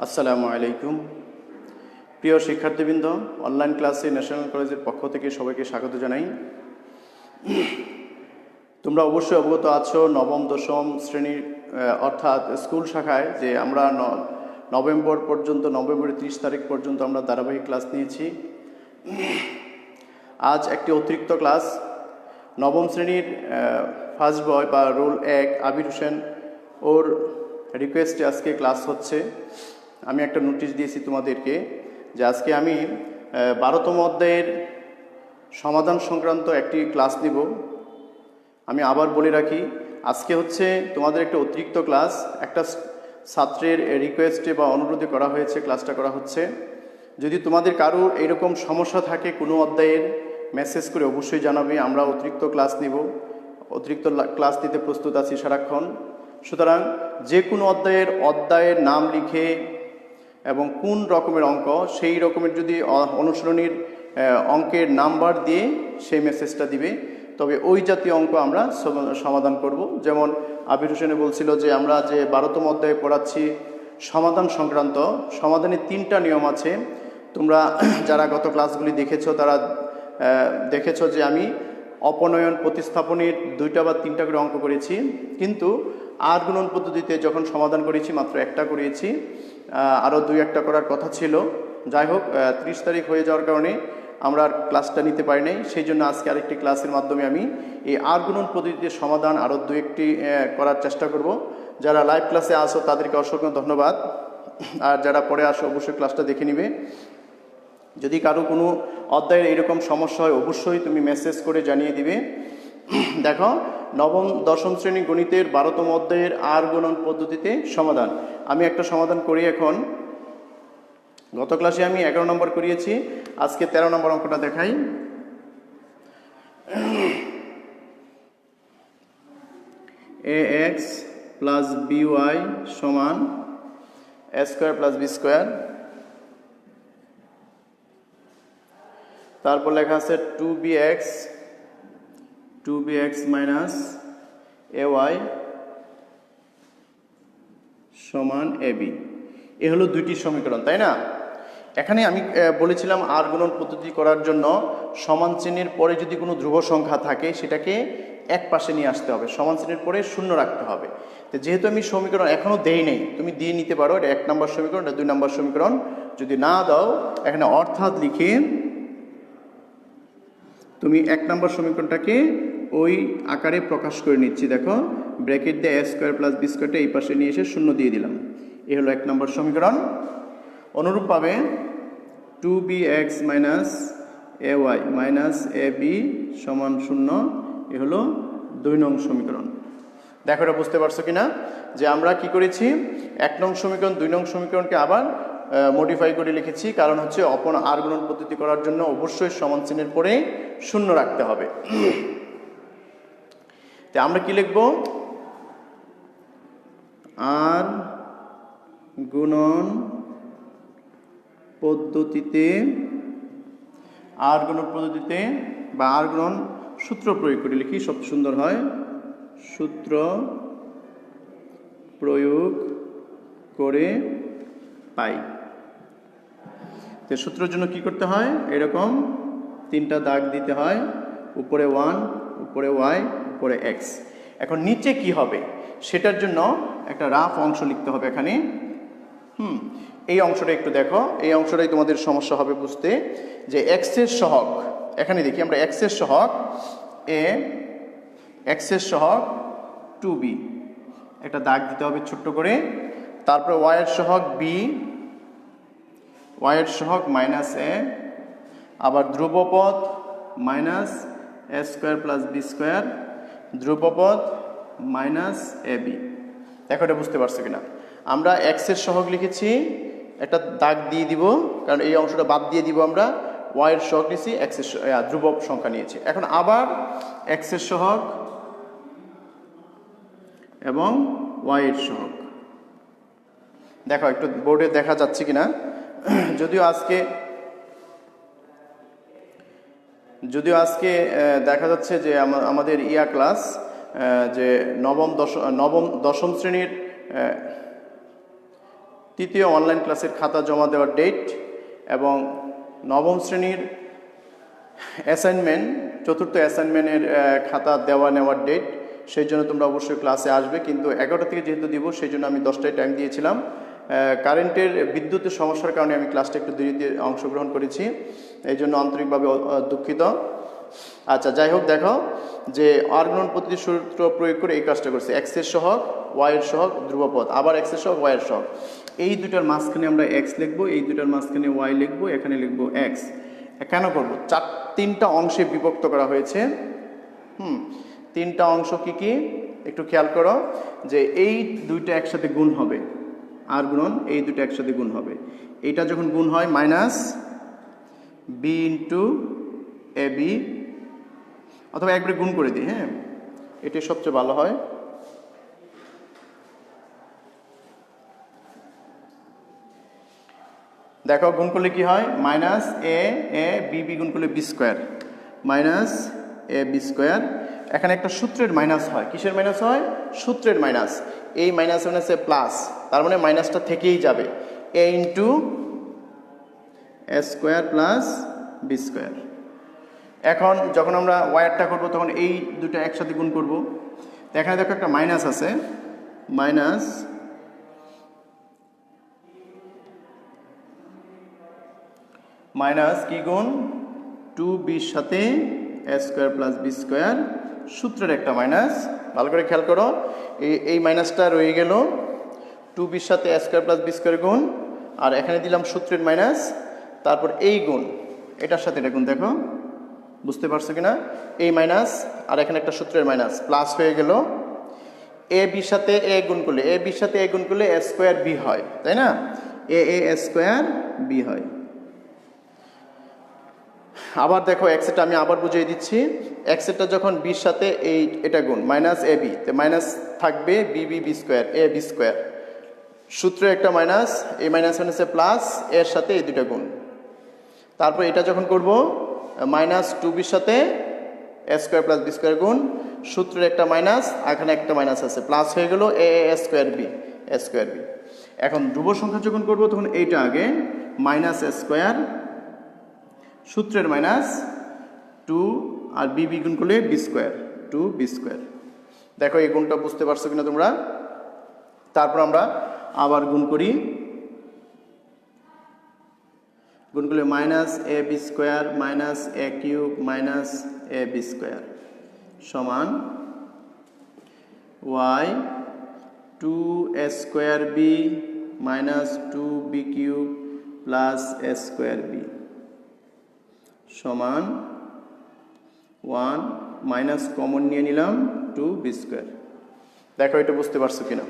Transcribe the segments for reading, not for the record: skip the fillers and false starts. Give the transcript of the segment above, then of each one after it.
আসসালামু আলাইকুম। প্রিয় শিক্ষার্থীবৃন্দ, অনলাইন ক্লাসে ন্যাশনাল কলেজের পক্ষ থেকে সবাইকে স্বাগত জানাই। তোমরা অবশ্যই অবগত আছো নবম দশম শ্রেণীর অর্থাৎ স্কুল শাখায় যে আমরা নভেম্বরের 30 তারিখ পর্যন্ত আমরা ধারাবাহিক ক্লাস নিয়েছি। আজ একটি অতিরিক্ত ক্লাস, নবম শ্রেণীর ফার্স্ট বয় বা রোল 1 আবির হোসেন, ওর রিকোয়েস্টে আজকে ক্লাস হচ্ছে। আমি একটা নোটিশ দিয়েছি তোমাদেরকে যে আজকে আমি 12তম অধ্যায়ের সমাধান সংক্রান্ত একটি ক্লাস নিব। আমি আবার বলে রাখি, আজকে হচ্ছে তোমাদের একটা অতিরিক্ত ক্লাস, একটা ছাত্রের রিকোয়েস্টে বা অনুরোধে করা হয়েছে, ক্লাসটা করা হচ্ছে। যদি তোমাদের কারো এরকম সমস্যা থাকে কোনো অধ্যায়ের, মেসেজ করে অবশ্যই জানাবে। আমরা অতিরিক্ত ক্লাস নিব, অতিরিক্ত ক্লাস নিতে প্রস্তুত আছি সারাক্ষণ। সুতরাং যে কোনো অধ্যায়ের নাম লিখে এবং কোন রকমের অঙ্ক, সেই রকমের যদি অনুশীলনীর অঙ্কের নাম্বার দিয়ে সেই মেসেজটা দিবে, তবে ওই জাতীয় অঙ্ক আমরা সমাধান করব। যেমন আবির হোসেনে বলছিল যে আমরা যে 12তম অধ্যায়ে পড়াচ্ছি সমাধান সংক্রান্ত, সমাধানের 3টা নিয়ম আছে। তোমরা যারা গত ক্লাসগুলি দেখেছো তারা দেখেছো যে আমি অপনয়ন প্রতিস্থাপনের 2টা বা 3টা করে অঙ্ক করেছি, কিন্তু আর গুণন পদ্ধতিতে যখন সমাধান করেছি মাত্র একটা করিয়েছি, আরও 2-1টা করার কথা ছিল। যাই হোক, 30 তারিখ হয়ে যাওয়ার কারণে আমরা আর ক্লাসটা নিতে পারি নাই। সেই জন্য আজকে আরেকটি ক্লাসের মাধ্যমে আমি এই আর গুণন পদ্ধতিতে সমাধান আরও 2-1টি করার চেষ্টা করব। যারা লাইভ ক্লাসে আসো তাদেরকে অসংখ্য ধন্যবাদ, আর যারা পরে আসো অবশ্যই ক্লাসটা দেখে নিবে। যদি কারো কোনো অধ্যায়ের এরকম সমস্যা হয় অবশ্যই তুমি মেসেজ করে জানিয়ে দিবে। দেখো, নবম দশম শ্রেণী গণিতের 12তম অধ্যায়ের আর গুণন পদ্ধতিতে সমাধান আমি একটা সমাধান করি এখন। গত ক্লাসে আমি 11 নম্বর করিয়েছি, আজকে 13 নম্বর অঙ্কটা দেখাই। ax প্লাস by সমান a square plus b square, তারপর লেখা আছে 2bx মাইনাস ay সমান ab। এ হলো 2টি সমীকরণ, তাই না? এখানে আমি বলেছিলাম আর গুণন পদ্ধতি করার জন্য সমান চিহ্নের পরে যদি কোনো ধ্রুব সংখ্যা থাকে সেটাকে এক পাশে নিয়ে আসতে হবে, সমান চিহ্নের পরে শূন্য রাখতে হবে। তো যেহেতু আমি সমীকরণ এখনও দেই নেই, তুমি দিয়ে নিতে পারো। এটা 1 নম্বর সমীকরণ, এটা 2 নম্বর সমীকরণ। যদি না দাও, এখানে অর্থাৎ লিখে তুমি 1 নম্বর সমীকরণটাকে ওই আকারে প্রকাশ করে নিচ্ছি। দেখো, ব্র্যাকেট দিয়ে a স্কোয়ার প্লাস b স্কোয়ারটা এই পাশে নিয়ে এসে শূন্য দিয়ে দিলাম। এ হলো 1 নম্বর সমীকরণ। অনুরূপভাবে 2bx minus ay minus ab সমান 0, এ হলো 2 নং সমীকরণ। দেখো, এটা বুঝতে পারছো কিনা যে আমরা কি করেছি, 1 নং সমীকরণ 2 নং সমীকরণকে আবার মডিফাই করে লিখেছি। কারণ হচ্ছে আর গুণন পদ্ধতি করার জন্য অবশ্যই সমান চিহ্নের পরে শূন্য রাখতে হবে। তো আমরা কি লিখব, আর গুণন পদ্ধতিতে বা আর গুণন সূত্র প্রয়োগ করে লিখি, সব সুন্দর হয়। সূত্র প্রয়োগ করে পাই। তো সূত্রের জন্য কি করতে হয়, এরকম 3টা দাগ দিতে হয়, উপরে 1, উপরে y, উপরে x। এখন নিচে কি হবে সেটার জন্য একটা রাফ অংশ লিখতে হবে এখানে। এই অংশটা একটু দেখো, এই অংশটাই তোমাদের সমস্যা হবে বুঝতে, যে x এর সহগ, এখানে দেখি আমরা x এর সহগ a, x এর সহগ 2b, একটা দাগ দিতে হবে ছোট্ট করে। তারপরে y এর সহগ b, y এর সহগ মাইনাস a, আবার ধ্রুবপদ minus a square plus b square, ধ্রুবপদ মাইনাস ab। দেখো, এটা বুঝতে পারছো কিনা? আমরা x এর সহগ লিখেছি, একটা দাগ দিয়ে দিব, কারণ এই অংশটা বাদ দিয়ে দিব আমরা। y এর সহগ নিয়েছি, x এর ধ্রুব সংখ্যা নিয়েছি। এখন আবার x এর সহগ এবং y এর সহগ। দেখো একটু বোর্ডে দেখা যাচ্ছে কিনা। যদিও আজকে দেখা যাচ্ছে যে আমাদের ক্লাস যে নবম দশম শ্রেণীর তৃতীয় অনলাইন ক্লাসের খাতা জমা দেওয়ার ডেট এবং নবম শ্রেণীর অ্যাসাইনমেন্ট, চতুর্থ অ্যাসাইনমেন্টের খাতা দেওয়া নেওয়ার ডেট। সেই জন্য তোমরা অবশ্যই ক্লাসে আসবে, কিন্তু 11টা থেকে যেহেতু দিব সেই জন্য আমি 10টায় টাইম দিয়েছিলাম। কারেন্টের বিদ্যুতের সমস্যার কারণে আমি ক্লাসটা একটু দেরিতে অংশগ্রহণ করেছি, এই জন্য আন্তরিকভাবে দুঃখিত। আচ্ছা, যাই হোক, দেখো যে অর্গনন পদ্ধতির সূত্র প্রয়োগ করে এই কাজটা করছে। এক্সের সহগ, ওয়াইয়ের সহগ, ধ্রুবপদ, আবার এক্সের সহগ, ওয়াইয়ের সহগ। এই দুটার মাঝখানে আমরা এক্স লিখবো, এই দুটার মাঝখানে ওয়াই লিখবো, এখানে লিখবো এক্স। কেন করবো? তিনটা অংশে বিভক্ত করা হয়েছে। তিনটা অংশ কি কি একটু খেয়াল করো, যে এই দুইটা একসাথে গুণ হবে, আর গুণন এই দুটো একসাথে গুণ হবে। এইটা যখন গুণ হয় minus B into A B, অথবা একবারে গুণ করে দিই, হ্যাঁ, এটি সবচেয়ে ভালো হয়। দেখো গুণ করলে কি হয়, minus A A B B গুণ করলে B square, minus a b square. এখানে একটা সূত্রের মাইনাস হয়। কিসের মাইনাস হয়? সূত্রের মাইনাস। এই মাইনাস মাইনাসে প্লাস, তার মানে মাইনাসটা থেকেই যাবে। এ ইন্টু এ স্কোয়ার প্লাস বি স্কোয়ার। এখন যখন আমরা ওয়াইয়ারটা করবো তখন এই দুটো একসাথে গুণ করব। এখানে দেখো একটা মাইনাস আছে, মাইনাস মাইনাস কি গুণ, 2bর সাথে এ স্কোয়ার প্লাস বি স্কোয়ার, সূত্রের একটা মাইনাস। ভালো করে খেয়াল করো, এই মাইনাসটা রয়ে গেল, 2bর সাথে এ স্কোয়ার প্লাস বি স্কোয়ার গুণ, আর এখানে দিলাম সূত্রের মাইনাস, তারপর এই গুণ, এটার সাথে এটা গুণ। দেখো বুঝতে পারছো কিনা? এই মাইনাস আর এখানে একটা সূত্রের মাইনাস, প্লাস হয়ে গেল। এ বির সাথে এ গুণ করলে, এ বির সাথে এ গুণ করলে এ স্কোয়ার বি হয়, তাই না? এ এ স্কোয়ার বি হয়। আবার দেখো এক্সেটটা আমি আবার বুঝিয়ে দিচ্ছি। এক্সেটটা যখন বির সাথে এটা গুণ, মাইনাস এ বি, তো মাইনাস থাকবে বি বি বি স্কোয়ার, এ বি স্কোয়ার, সূত্রে একটা মাইনাস, এই মাইনাস মাইনাসে প্লাস, এর সাথে এই দুটা গুণ। তারপর এটা যখন করব, মাইনাস 2bর সাথে এ স্কোয়ার প্লাস বি স্কোয়ার গুণ, সূত্রের একটা মাইনাস, এখানে একটা মাইনাস আছে, প্লাস হয়ে গেল এ square B, A square B. এখন ধ্রুব সংখ্যা যখন করব তখন এইটা আগে, মাইনাস এ স্কোয়ার, সূত্রের মাইনাস 2 আর বি বি গুণ করলে বি স্কোয়ার, 2b স্কোয়ার। দেখো এই গুণটা বুঝতে পারছো কিনা তোমরা? তারপর আমরা আবার গুণ করি, গুণ করলে minus a b square minus a cube minus a b square সমান y 2a square b minus 2b cube plus a square b সমান 1, মাইনাস কমন নিয়ে নিলাম 2b স্কোয়ার। দেখো এটা বুঝতে পারছো কিনা?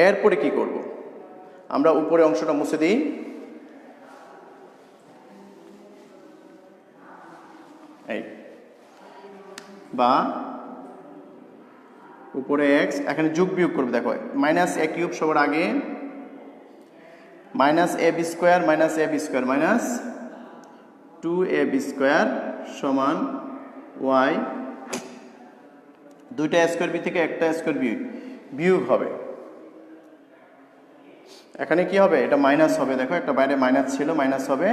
এরপরে কি করব? আমরা উপরে অংশটা মুছে দিই, এই বা উপরে এক্স, এখানে যোগ বিয়োগ করবে। দেখো মাইনাস এ কিউব সবার আগে, minus a b square minus a b square minus 2ab square সমান ওয়াই, দুইটা স্কোয়ার বি থেকে একটা স্কোয়ার বি বিয়োগ হবে। এখানে কি হবে? এটা মাইনাস হবে। দেখো একটা বাইরে মাইনাস ছিল, মাইনাস হবে,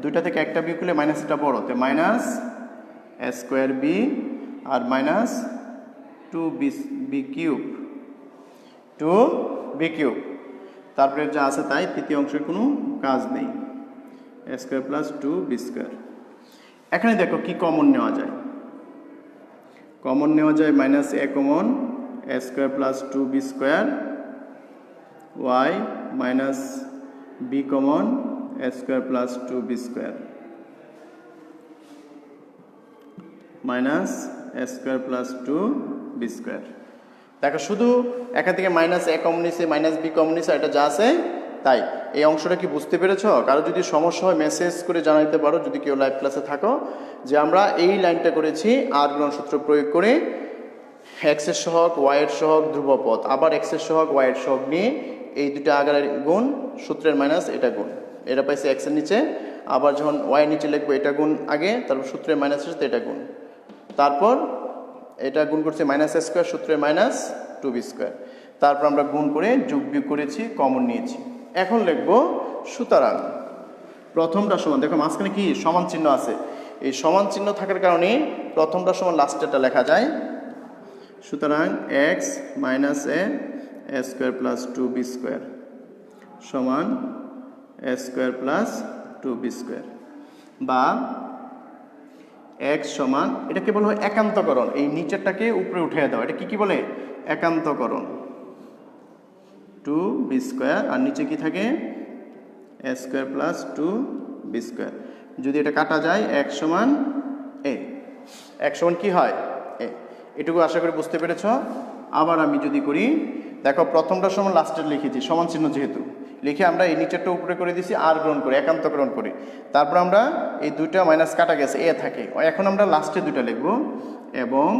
দুইটা থেকে একটা বিয়োগ করলে মাইনাসটা বড়, তো মাইনাস এ স্কোয়ার বি আর minus 2b cube, 2b cube. তারপরে যা আছে তাই, তৃতীয় অংশের কোনো কাজ নেই, এ স্কোয়ার প্লাস 2b স্কোয়ার। এখানে দেখো কি কমন নেওয়া যায়, কমন নেওয়া যায় minus A common, A square plus 2b square, Y minus B common, A square plus 2b square minus A square plus 2b square. দেখো শুধু এখান থেকে মাইনাস এ কমন নিছে, মাইনাস বি কমন নিছে, এটা যা আছে তাই। এই অংশটা কি বুঝতে পেরেছ? কারো যদি সমস্যা হয় মেসেজ করে জানাইতে পারো, যদি কেউ লাইভ ক্লাসে থাকো, যে আমরা এই লাইনটা করেছি আর গুণন সূত্র প্রয়োগ করে এক্সের সহগ ওয়াইয়ের সহগ ধ্রুবপদ, আবার এক্সের সহগ ওয়াইয়ের সহগ নিয়ে এই দুটো আগারের গুণ, সূত্রের মাইনাস এটা গুণ, এটা পাইছে এক্সের নিচে, আবার যখন ওয়াইয়ের নিচে লিখবো এটা গুণ আগে, তারপর সূত্রের মাইনাসের সাথে এটা গুণ, তারপর এটা গুণ করছে মাইনাস এ স্কোয়ার, সূত্রের মাইনাস 2b স্কোয়ার। তারপর আমরা গুণ করে যোগ বিয়োগ করেছি, কমন নিয়েছি। এখন লিখব সুতরাং প্রথমটা সমান, দেখো মাঝখানে কি সমান চিহ্ন আছে, এই সমান চিহ্ন থাকার কারণে প্রথমটা সমান লাস্টেরটা লেখা যায়। সুতরাং এক্স মাইনাস এ স্কোয়ার প্লাস 2b স্কোয়ার সমান এ স্কোয়ার প্লাস 2b স্কোয়ার, বা এক্স সমান, এটাকে বলা হয় একান্তকরণ, এই নিচেরটাকে উপরে উঠিয়ে দাও, এটা কি বলে একান্তকরণ, 2b স্কোয়ার আর নিচে কি থাকে এ স্কোয়ার প্লাস 2b স্কোয়ার। যদি এটা কাটা যায় এক্স সমান এ, এক্স সমান কি হয় এ। এটুকু আশা করি বুঝতে পেরেছ। আবার আমি যদি করি, দেখো প্রথমটা সমান লাস্টের লিখেছি সমান চিহ্ন যেহেতু, লিখে আমরা এই নিচেরটা উপরে করে দিছি আর গ্রহণ করি, একান্তকরণ করি। তারপর আমরা এই দুইটা মাইনাস কাটা গেছে, এ থাকে, এখন আমরা লাস্টে দুইটা লিখব, এবং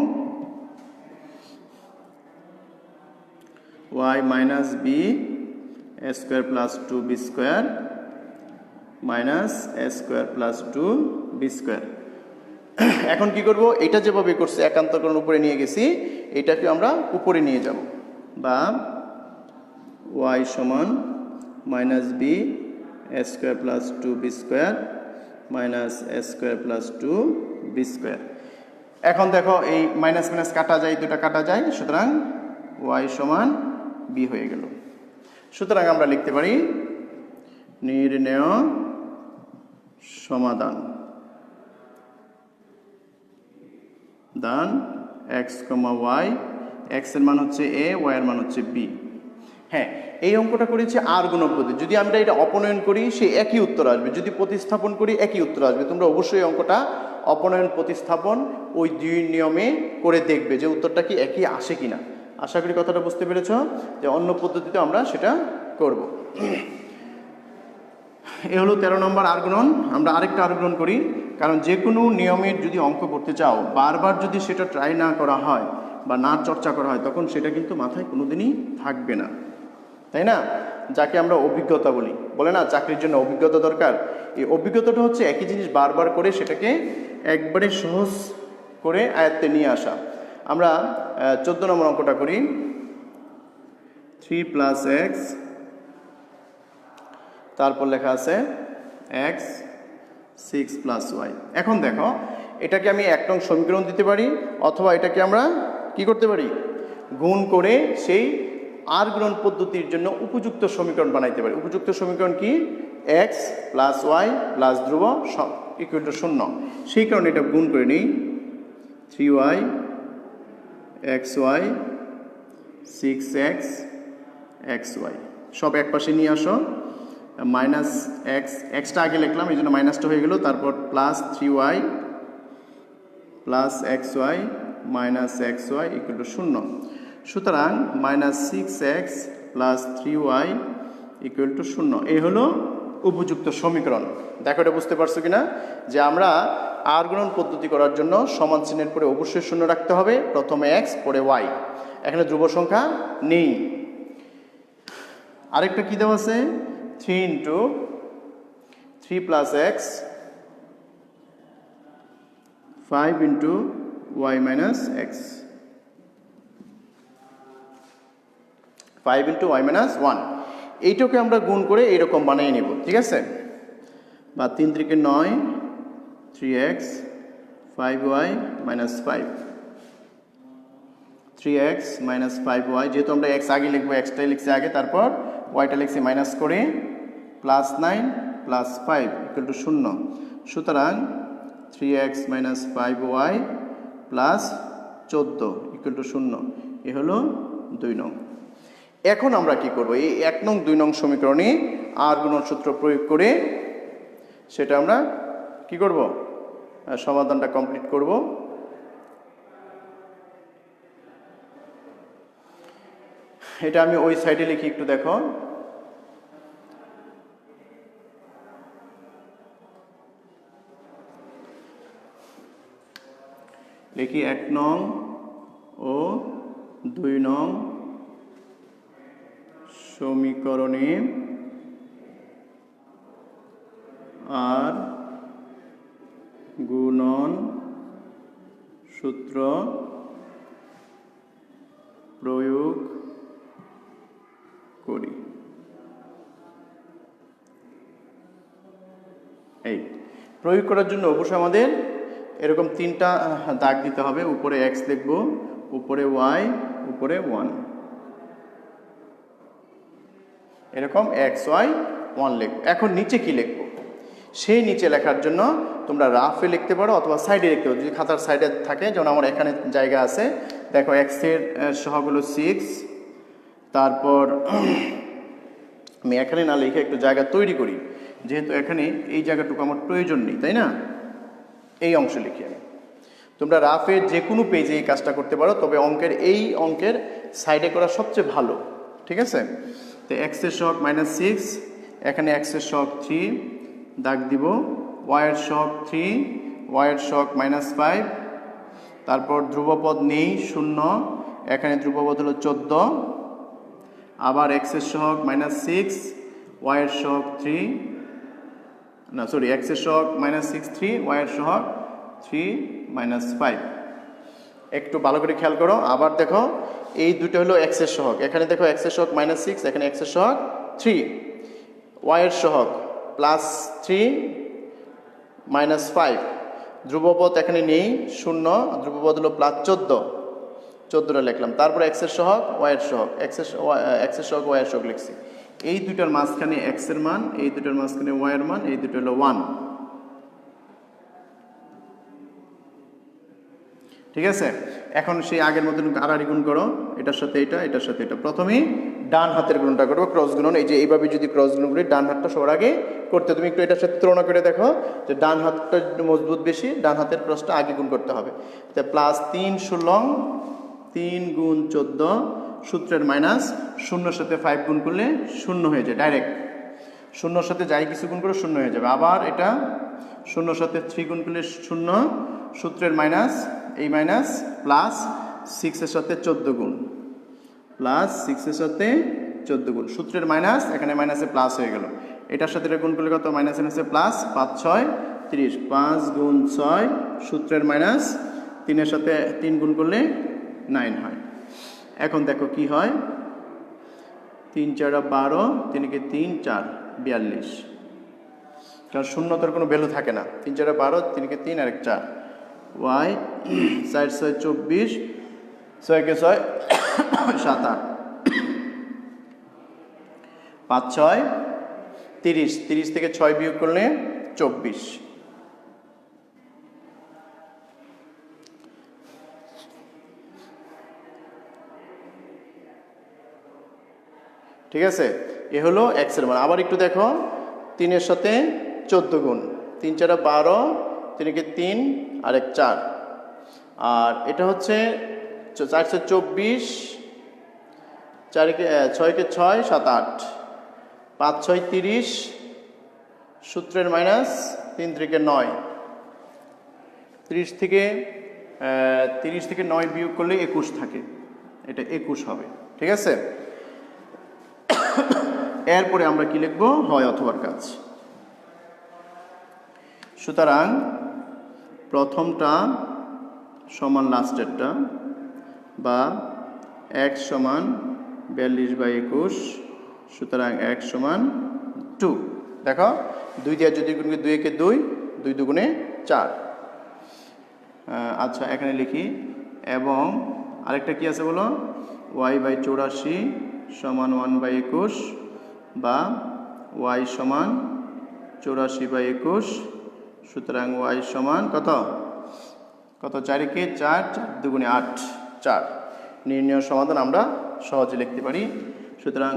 y minus B A square plus 2b square minus A square plus 2b square. এখন কি করব, এটা যেভাবে করছে একান্তকরণ উপরে নিয়ে গেছি, এটাকে আমরা উপরে নিয়ে যাব, বা y সমান minus B A square plus 2b square minus A square plus 2b square. এখন দেখো এই মাইনাস মাইনাস কাটা যায়, দুটা কাটা যায়, সুতরাং y সমান b হয়ে গেল। সুতরাং আমরা লিখতে পারি নির্ণেয় সমাধান দান এক্স কমা ওয়াই, এক্স এর মান হচ্ছে এ, ওয়াই এর মান হচ্ছে বি। হ্যাঁ, এই অঙ্কটা করেছি আর গুণ পদ্ধতি। যদি আমরা এটা অপনয়ন করি সে একই উত্তর আসবে, যদি প্রতিস্থাপন করি একই উত্তর আসবে। তোমরা অবশ্যই অঙ্কটা অপনয়ন প্রতিস্থাপন ওই দুই নিয়মে করে দেখবে যে উত্তরটা কি একই আসে কিনা। আশা করি কথাটা বুঝতে পেরেছ, যে অন্য পদ্ধতিতে আমরা সেটা করব। এ হলো 13 নম্বর আর গুণন। আমরা আরেকটা আর গুণন করি, কারণ যে কোনো নিয়মের যদি অঙ্ক করতে চাও বারবার যদি সেটা ট্রাই না করা হয় বা না চর্চা করা হয়, তখন সেটা কিন্তু মাথায় কোনোদিনই থাকবে না, তাই না? যাকে আমরা অভিজ্ঞতা বলি, বলে না চাকরির জন্য অভিজ্ঞতা দরকার। এই অভিজ্ঞতাটা হচ্ছে একই জিনিস বারবার করে সেটাকে একবারে সহজ করে আয়ত্তে নিয়ে আসা। আমরা 14 নম্বর অঙ্কটা করি, 3 প্লাস এক্স, তারপর লেখা আছে এক্স 6 প্লাস ওয়াই। এখন দেখো এটাকে আমি এক নং সমীকরণ দিতে পারি, অথবা এটাকে আমরা কি করতে পারি, গুণ করে সেই আর গুণন পদ্ধতির জন্য উপযুক্ত সমীকরণ বানাইতে পারি। উপযুক্ত সমীকরণ কি, এক্স প্লাস ওয়াই প্লাস ধ্রুব ইকুয়াল টু 0। সেই কারণে এটা গুণ করে নিই, 3y xy 6x xy সব এক পাশে নিয়ে আসো, মাইনাস এক্স, এক্সটা আগে লিখলাম এই জন্য মাইনাসটা হয়ে গেল, তারপর plus 3y plus xy minus xy equal to 0। সুতরাং minus 6x plus 3y equal to 0। এই হলো উপযুক্ত সমীকরণ। দেখো এটা বুঝতে পারছো কিনা, যে আমরা আর গুণন পদ্ধতি করার জন্য সমান চিহ্নের পরে অবশ্যই 0 রাখতে হবে, প্রথমে x পরে y। এখানে ধ্রুব সংখ্যা নেই। আরেকটা কি দেওয়া আছে, 3 into 3 plus X 5 into Y minus X, 5 into Y minus 1। এইটাকে আমরা গুণ করে এইরকম বানিয়ে নেব, ঠিক আছে? বা 3 3 9, 3x 5y minus 5, 3x minus 5y, যেহেতু আমরা x আগে লিখবো, এক্সটাই লিখছি আগে, তারপর ওয়াইটা লিখছি মাইনাস করে, প্লাস 9 প্লাস 5 ইকুয়াল টু 0। সুতরাং 3x minus 5y plus 14 equal to 0। এ হলো 2 নং। এখন আমরা কি করব, এই 1 নং 2 নং সমীকরণে আর গুণন সূত্র প্রয়োগ করে সেটা আমরা কি করব, সমাধানটা কমপ্লিট করব। এটা আমি ওই সাইডে লিখি, একটু দেখো। লিখি 1 নং ও 2 নং সমীকরণে আর গুণন সূত্র প্রয়োগ প্রয়োগ করার জন্য অবশ্যই আমাদের এরকম তিনটা দাগ দিতে হবে। উপরে x লিখব, উপরে y, উপরে 1, এরকম x y 1 লিখব। এখন নিচে কি লিখব, সেই নিচে লেখার জন্য তোমরা রাফে লিখতে পারো অথবা সাইডে লিখতে পারো। যদি খাতার সাইডে থাকে, যেমন আমার এখানে জায়গা আছে, দেখো x এর সহগ হলো 6, তারপর আমি এখানে না লিখে একটু জায়গা তৈরি করি, যেহেতু এখানে এই জায়গাটুকু আমার প্রয়োজন নেই, তাই না? এই অংশ লিখি আমি। তোমরা রাফের যে কোনো পেজে এই কাজটা করতে পারো, তবে অঙ্কের সাইডে করা সবচেয়ে ভালো, ঠিক আছে? তো x এর সহগ -6, এখানে x এর সহগ 3 দাগ দিব, y এর সহগ 3, y এর সহগ -5, তারপর ধ্রুবপদ নেই 0, এখানে ধ্রুবপদ হলো 14, আবার x এর সহগ -6, y এর সহগ 3, না সরি x এর সহগ -6 3, y এর সহগ 3 -5। একটু ভালো করে খেয়াল করো। আবার দেখো এই দুটো হলো x এর সহগ, এখানে দেখো x এর সহগ -6, এখানে x এর সহগ 3, y এর সহগ +3 -5, ধ্রুবপদ এখানে নেই 0, ধ্রুবপদ হলো +14টা লিখলাম। তারপর x এর সহগ y এর সহগ, x এর সহগ y এর সহগ লিখছি। এই দুটার মাঝখানে x এর মান, এই দুটার মাঝখানে y এর মান, এই দুটো হলো 1, ঠিক আছে? এখন সেই আগের মতন আড়াআড়ি গুণ করো, এটার সাথে এটা, এটার সাথে এটা। প্রথমে ডান হাতের গুণটা করবো, ক্রস গুণন। এই যে এইভাবে যদি ক্রস গুণন করি, ডান হাতটা সবার আগে করতে। তুমি একটু এটার সাথে তুলনা করে দেখো যে ডান হাতটা মজবুত বেশি, ডান হাতের ক্রসটা আগে গুণ করতে হবে। তো +3 ষোলং 3 গুণ 14, সূত্রের মাইনাস, শূন্যর সাথে 5 গুণ করলে 0 হয়ে যায় ডাইরেক্ট। শূন্যর সাথে যাই কিছু গুণ করে 0 হয়ে যাবে। আবার এটা শূন্যর সাথে 3 গুণ করলে 0, সূত্রের মাইনাস, এই মাইনাস, প্লাস 6 এর সাথে 14 গুণ, প্লাস 6 এর সাথে 14 গুণ, সূত্রের মাইনাস, এখানে মাইনাসে প্লাস হয়ে গেল। এটার সাথে এটা গুণ করলে কত, মাইনাস মাইনাসে প্লাস, 5 6 30, 5 গুণ 6, সূত্রের মাইনাস, 3 এর সাথে 3 গুণ করলে 9 হয়। এখন দেখো কি হয়, 3 4 12, 3 কে 3 4 42, কারণ শূন্যতার কোনো ভ্যালু থাকে না। 3 4 12, 3 কে 3 আর 1 4, y 4 6 24, 6 কে 6 7 8, 5 6 30, 30 থেকে 6 বিয়োগ করলে 24। ঠিক আছে, এ হলো x এর মান। আবার একটু দেখো, 3 এর সাথে 14 গুণ, 3 4 12, 3 কে 3 আর 1 4, আর এটা হচ্ছে 4 6 24, 4 কে 6 কে 6 7 8, 5 6 30, সূত্রের মাইনাস, 3 3 9, 30 থেকে 9 বিয়োগ করলে 21 থাকে, এটা 21 হবে। ঠিক আছে, এরপরে আমরা কি লিখবো, হয় অথবার কাজ। সুতরাং প্রথমটা সমান লাস্টেরটা, বা x সমান 42/21, সুতরাং x সমান 2। দেখো 2 দিয়ে যদি গুণ করি, 2 একে 2, 2 দুগুণে 4। আচ্ছা, এখানে লিখি, এবং আরেকটা কি আছে বলো, y/84 সমান 1/21, বা y সমান 84/21, সুতরাং y সমান কত, 4 কে 4, 4 দুগুণে 8, 4। নির্ণয় সমাধান আমরা সহজে লিখতে পারি। সুতরাং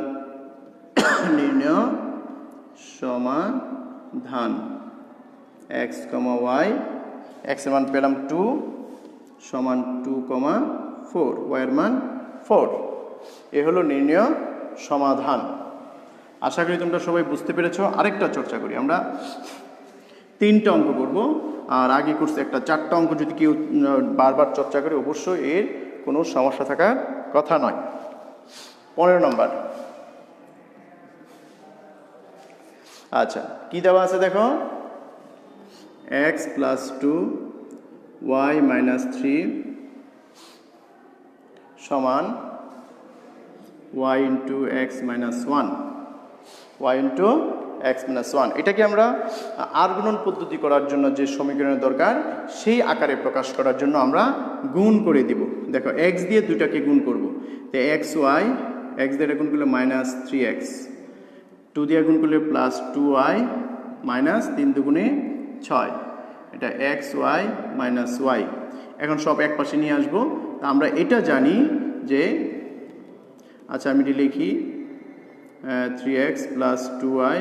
নির্ণয় সমাধান x, y, x এর মান পেলাম 2 সমান 2,4, y এর মান 4। এ হলো নির্ণয় সমাধান। আশা করি তোমরা সবাই বুঝতে পেরেছো। আরেকটা চর্চা করি, আমরা 3টা অঙ্ক করব, আর আগে কোর্সে একটা 4টা অঙ্ক যদি কেউ বারবার চর্চা করে, অবশ্যই এর কোনো সমস্যা থাকার কথা নয়। 15 নম্বর। আচ্ছা, কি দেওয়া আছে দেখো, x + 2 y - 3 সমান y × x - 1, y × x minus one. এটাকে আমরা আর গুণন পদ্ধতি করার জন্য যে সমীকরণের দরকার সেই আকারে প্রকাশ করার জন্য আমরা গুণ করে দিব। দেখো এক্স দিয়ে দুইটাকে গুণ করব, তো এক্স ওয়াই, এক্স দিয়ে গুণ করলে মাইনাস 3x, 2 দিয়ে গুণ করলে প্লাস 2y মাইনাস 3 দুগুণে 6, এটা এক্স ওয়াই মাইনাস ওয়াই। এখন সব এক পাশে নিয়ে আসবো। তা আমরা এটা জানি যে, আচ্ছা আমি এটি লিখি 3x plus 2y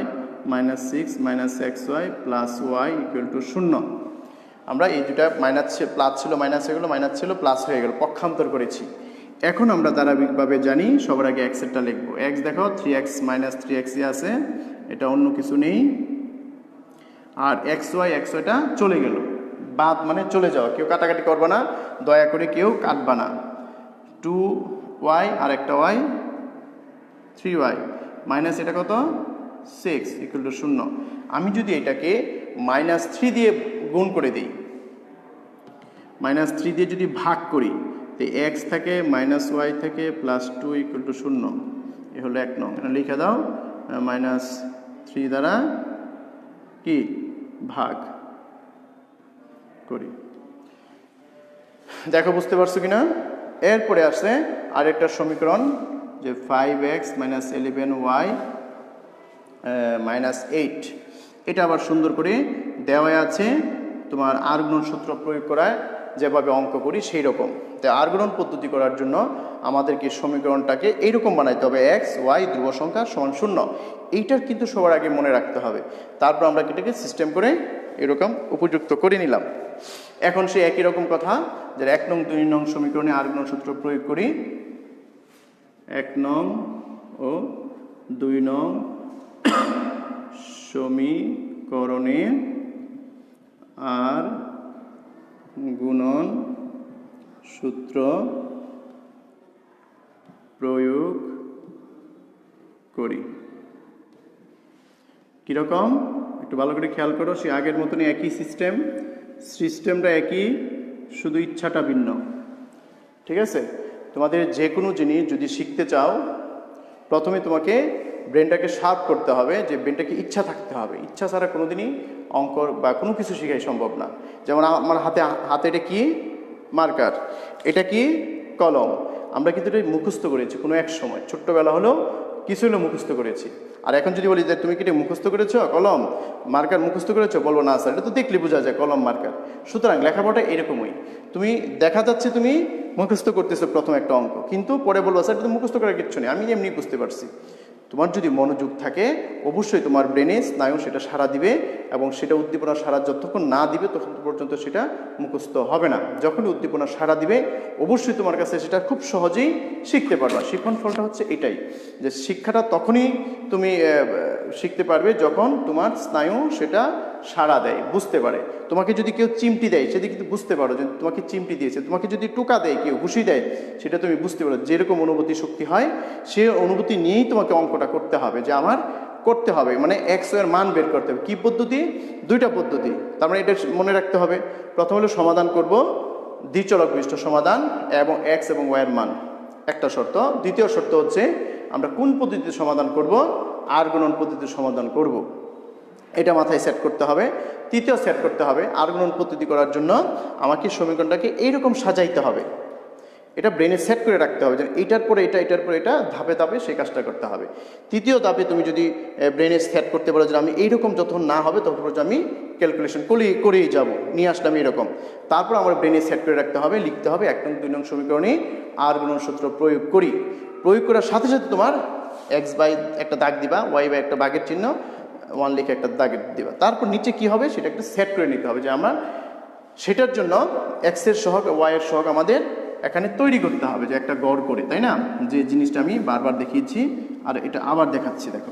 minus 6 minus X Y plus Y equal to 0। আমরা এই দুটা মাইনাস প্লাস ছিল মাইনাস হয়ে গেলো, মাইনাস ছিল প্লাস হয়ে গেল, পক্ষান্তর করেছি। এখন আমরা ধারাবাহিকভাবে জানি সবার আগে এক্সেরটা লিখবো। এক্স দেখো 3x মাইনাস 3xই আছে, এটা অন্য কিছু নেই। আর এক্স ওয়াইটা চলে গেল, বাদ মানে চলে যাওয়া, কেউ কাটাকাটি করবে না, দয়া করে কেউ কাটবা না। 2y আর একটা ওয়াই 3y মাইনাস এটা কত 6 ইকুয়াল টু 0। আমি যদি এটাকে মাইনাস 3 দিয়ে গুণ করে দিই, মাইনাস 3 দিয়ে যদি ভাগ করি, তো এক্স থেকে মাইনাস ওয়াই থেকে প্লাস 2 ইকুয়াল টু 0, এ হলো 1 নং। এটা লিখে দাও, মাইনাস 3 দ্বারা কি ভাগ করি। দেখো বুঝতে পারছো কিনা? এরপরে আসছে আরেকটা সমীকরণ যে 5x মাইনাস 11y মাইনাস 8। এটা আবার সুন্দর করে দেওয়া আছে, তোমার আর গুণন সূত্র প্রয়োগ করায় যেভাবে অঙ্ক করি সেই রকম। তাই আর গুণন পদ্ধতি করার জন্য আমাদেরকে সমীকরণটাকে এইরকম বানাইতে হবে, এক্স ওয়াই ধ্রুব সংখ্যা সমান 0। এইটার কিন্তু সবার আগে মনে রাখতে হবে। তারপর আমরা এটাকে সিস্টেম করে এরকম উপযুক্ত করে নিলাম। এখন সে একই রকম কথা, যে 1 নং 2 নং সমীকরণে আর গুণন সূত্র প্রয়োগ করি। 1 নং ও 2 নং সমীকরণে আর গুণন সূত্র প্রয়োগ করি। কীরকম একটু ভালো করে খেয়াল করো, সে আগের মতনই একই সিস্টেমটা একই, শুধু ইচ্ছাটা ভিন্ন। ঠিক আছে? তোমাদের যে কোনো জিনিস যদি শিখতে চাও, প্রথমে তোমাকে ব্রেনটাকে শার্প করতে হবে, যে ব্রেনটাকে ইচ্ছা থাকতে হবে। ইচ্ছা ছাড়া কোনোদিনই অঙ্ক বা কোনো কিছু শেখাই সম্ভব না। যেমন আমার হাতে এটা কি মার্কার, এটা কি কলম। আমরা কিন্তু এটা মুখস্থ করেছি কোনো এক সময়, ছোট্টবেলা হলেও কিছু হলেও মুখস্থ করেছি। আর এখন যদি বলি যে তুমি কি এটা মুখস্থ করেছো, কলম মার্কার মুখস্থ করেছো, বলবো না স্যার, এটা তো দেখলে বোঝা যায় কলম মার্কার। সুতরাং লেখাপড়া এরকমই, তুমি দেখা যাচ্ছে তুমি মুখস্থ করতেছো প্রথম একটা অঙ্ক, কিন্তু পরে বলবো স্যার এটা তো মুখস্থ করার কিচ্ছু নেই, আমি এমনি বুঝতে পারছি। তোমার যদি মনোযোগ থাকে, অবশ্যই তোমার ব্রেনে স্নায়ু সেটা সাড়া দিবে, এবং সেটা উদ্দীপনা সাড়া যতক্ষণ না দিবে ততক্ষণ পর্যন্ত সেটা মুখস্থ হবে না। যখন উদ্দীপনা সাড়া দিবে, অবশ্যই তোমার কাছে সেটা খুব সহজেই শিখতে পারবা। শিক্ষণ ফলটা হচ্ছে এটাই, যে শিক্ষাটা তখনই তুমি শিখতে পারবে যখন তোমার স্নায়ু সেটা সাড়া দেয়, বুঝতে পারে। তোমাকে যদি কেউ চিমটি দেয়, সেটা কিন্তু বুঝতে পারো যে তোমাকে চিমটি দিয়েছে। তোমাকে যদি টোকা দেয়, কেউ ঘুষি দেয়, সেটা তুমি বুঝতে পারো। যেরকম অনুভূতি শক্তি হয়, সে অনুভূতি নিয়েই তোমাকে অঙ্কটা করতে হবে, যে আমার করতে হবে, মানে এক্স এর মান বের করতে হবে। কী পদ্ধতি? দুইটা পদ্ধতি। তার মানে এটা মনে রাখতে হবে। প্রথম হলো সমাধান করব দ্বিচলক বিশিষ্ট সমাধান এবং এক্স এবং ওয়াই এর মান, একটা শর্ত। দ্বিতীয় শর্ত হচ্ছে আমরা কোন পদ্ধতিতে সমাধান করব, আর গুণন পদ্ধতিতে সমাধান করব, এটা মাথায় সেট করতে হবে। তৃতীয় সেট করতে হবে, আর গুণন পদ্ধতি করার জন্য আমাকে সমীকরণটাকে এইরকম সাজাইতে হবে। এটা ব্রেনে সেট করে রাখতে হবে যে এইটার পরে এটা, এটার পরে এটা, ধাপে ধাপে সেই কাজটা করতে হবে। তৃতীয় ধাপে তুমি যদি ব্রেনে সেট করতে পারো যে আমি এইরকম যতক্ষণ না হবে ততক্ষণ আমি ক্যালকুলেশন করেই যাব, নিয়ে আসলাম এরকম। তারপর আমার ব্রেনে সেট করে রাখতে হবে, লিখতে হবে 1 নং 2 নং সমীকরণে আর গুণন সূত্র প্রয়োগ করি। প্রয়োগ করার সাথে সাথে তোমার এক্স বাই একটা দাগ দিবা, ওয়াই বাই একটা বাগের চিহ্ন, 1 লিখে একটা দাগ দিবা। তারপর নিচে কি হবে সেটা একটা সেট করে নিতে হবে, যে আমার সেটার জন্য এক্সের সহগ ওয়াইয়ের সহগ আমাদের এখানে তৈরি করতে হবে, যে একটা গড় করে, তাই না? যে জিনিসটা আমি বারবার দেখিয়েছি আর এটা আবার দেখাচ্ছি। দেখো,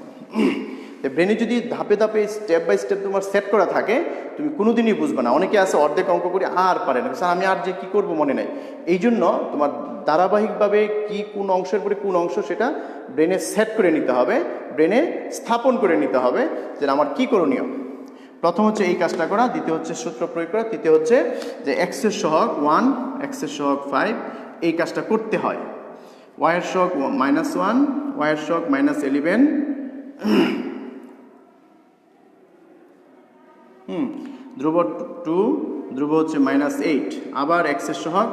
ব্রেনে যদি ধাপে ধাপে স্টেপ বাই স্টেপ তোমার সেট করা থাকে, তুমি কোনোদিনই বুঝবে না। অনেকে আছে অর্ধেক অঙ্ক করে আর পারে না, স্যার আমি আর যে কী করবো মনে নেই। এই জন্য তোমার ধারাবাহিকভাবে কি কোন অংশের পরে কোন অংশ সেটা ব্রেনে সেট করে নিতে হবে, ব্রেনে স্থাপন করে নিতে হবে যে আমার কি করণীয়। প্রথম হচ্ছে এই কাজটা করা, দ্বিতীয় হচ্ছে সূত্র প্রয়োগ করা, তৃতীয় হচ্ছে যে এক্সের সহগ 1, এক্সের সহগ 5, এই কাজটা করতে হয়। ওয়াইয়ের সহগ -1, ওয়াইয়ের সহগ -11, ধ্রুব 2, ধ্রুব হচ্ছে -8, আবার এক্সের সহগ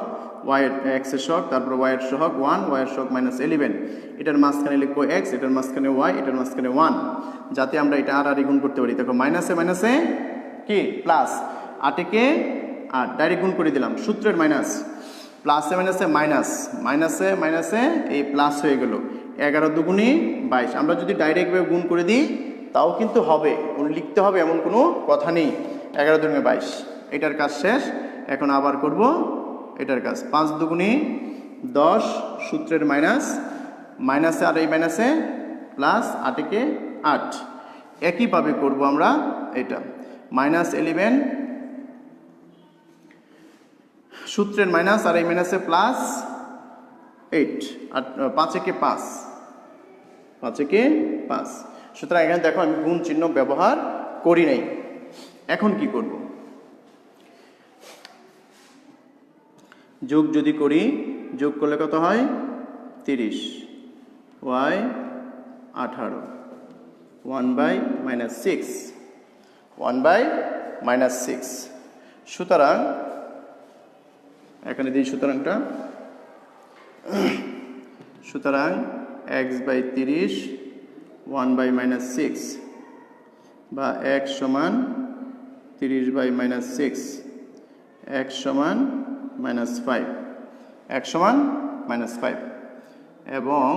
ওয়াইয়ের এক্সের সহগ, তারপর ওয়াইয়ের সহগ 1, ওয়াইয়ের সহগ -11, এটার মাঝখানে লিখবো এক্স, এটার মাঝখানে ওয়াই, এটার মাঝখানে 1, যাতে আমরা এটা আর গুণ করতে পারি। দেখো মাইনাসে মাইনাসে কি প্লাস, 8কে 8 ডাইরেক্ট গুণ করে দিলাম, সূত্রের মাইনাস, প্লাসে মাইনাসে মাইনাস, মাইনাসে মাইনাসে এই প্লাস হয়ে গেল, 11 দুগুণে 22। আমরা যদি ডাইরেক্টভাবে গুণ করে দিই তাও কিন্তু হবে, লিখতে হবে এমন কোনো কথা নেই। 11 দুগুণে 22, এটার কাজ শেষ। এখন আবার করব এটার কাজ, 5 দুগুণে 10, সূত্রের মাইনাস, মাইনাসে আর এই মাইনাসে প্লাস, 8কে 8। একইভাবে করব আমরা এটা, -11, সূত্রের মাইনাস আর এই মাইনাসে প্লাস 8, আর 5কে 5, 5কে 5। সুতরাং এখানে দেখো আমি গুণ চিহ্ন ব্যবহার করি নাই। এখন কি করব, যোগ যদি করি, যোগ করলে কত হয় 30, ওয়াই 18, 1/-6, 1/-6। সুতরাং এখানে দিই সুতরাংটা, সুতরাং x/30 1/-6 বা x সমান 30/-6, x সমান -5, x সমান -5, এবং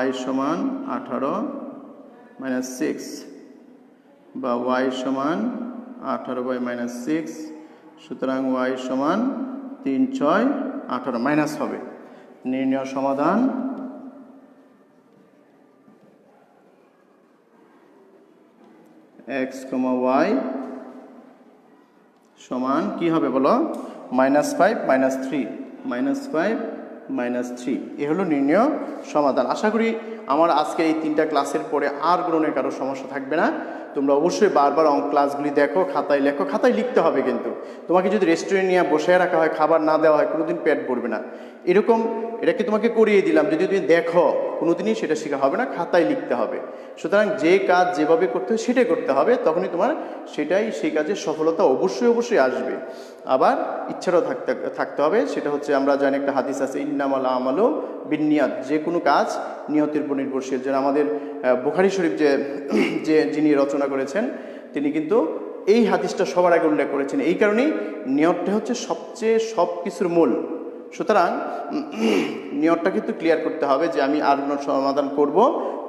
y সমান 18/-6 বা y সমান 18/-6। সুতরাং y সমান 3, 6, 18 মাইনাস হবে। নির্ণয় সমাধান x, y সমান কি হবে বলো, -5, -3, -5, -3। এ হলো নির্ণয় সমাধান। আশা করি আমার আজকে এই 3টা ক্লাসের পরে আর গ্রহণের কারো সমস্যা থাকবে না। তোমরা অবশ্যই বারবার ক্লাসগুলি দেখো, খাতায় লেখো, খাতায় লিখতে হবে। কিন্তু তোমাকে যদি রেস্টুরেন্ট নিয়ে বসে রাখা হয়, খাবার না দেওয়া হয়, কোনোদিন পেট ভরবে না। এরকম এটাকে তোমাকে করিয়ে দিলাম, যদি তুমি দেখো কোনোদিনই সেটা শেখা হবে না, খাতায় লিখতে হবে। সুতরাং যে কাজ যেভাবে করতে হয় সেটাই করতে হবে, তখনই তোমার সেই কাজের সফলতা অবশ্যই আসবে। আবার ইচ্ছাটাও থাকতে হবে। সেটা হচ্ছে, আমরা জানি একটা হাদিস আছে, ইন্নামাল আমালু বিন্নিয়াত, যে কোনো কাজ নিয়তের উপর নির্ভরশীল। যেন আমাদের বুখারী শরীফ যিনি রচনা করেছেন, তিনি কিন্তু এই হাদিসটা সবার আগে উল্লেখ করেছেন। এই কারণেই নিয়তটা হচ্ছে সব কিছুর মূল। সুতরাং নিয়তটা কিন্তু ক্লিয়ার করতে হবে যে আমি আর সমাধান করব,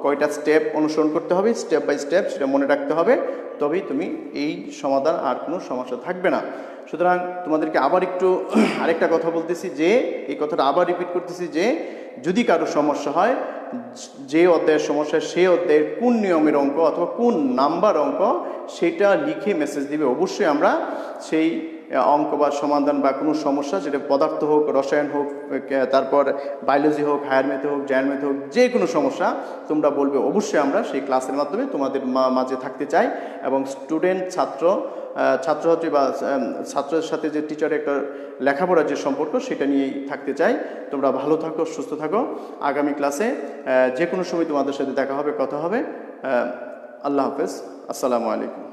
কয়টা স্টেপ অনুসরণ করতে হবে, স্টেপ বাই স্টেপ সেটা মনে রাখতে হবে, তবেই তুমি এই সমাধান আর কোনো সমস্যা থাকবে না। সুতরাং তোমাদেরকে আবার একটু আরেকটা কথা বলতেছি, যে এই কথাটা আবার রিপিট করতেছি, যে যদি কারো সমস্যা হয়, যে অধ্যায়ের সমস্যা সেই অধ্যায়ের কোন নিয়মের অঙ্ক অথবা কোন নাম্বার অঙ্ক, সেটা লিখে মেসেজ দিবে। অবশ্যই আমরা সেই অঙ্ক বা সমাধান বা কোনো সমস্যা, সেটা পদার্থ হোক, রসায়ন হোক, তারপর বায়োলজি হোক, হায়ার ম্যাথ হোক, জায়ার ম্যাথ হোক, যে কোনো সমস্যা তোমরা বলবে, অবশ্যই আমরা সেই ক্লাসের মাধ্যমে তোমাদের মাঝে থাকতে চাই। এবং স্টুডেন্ট ছাত্রছাত্রী বা ছাত্রের সাথে যে টিচারের একটা লেখাপড়ার যে সম্পর্ক, সেটা নিয়েই থাকতে চাই। তোমরা ভালো থাকো, সুস্থ থাকো। আগামী ক্লাসে যে কোনো সময় তোমাদের সাথে দেখা হবে, কথা হবে। আল্লাহ হাফেজ, আসসালামু আলাইকুম।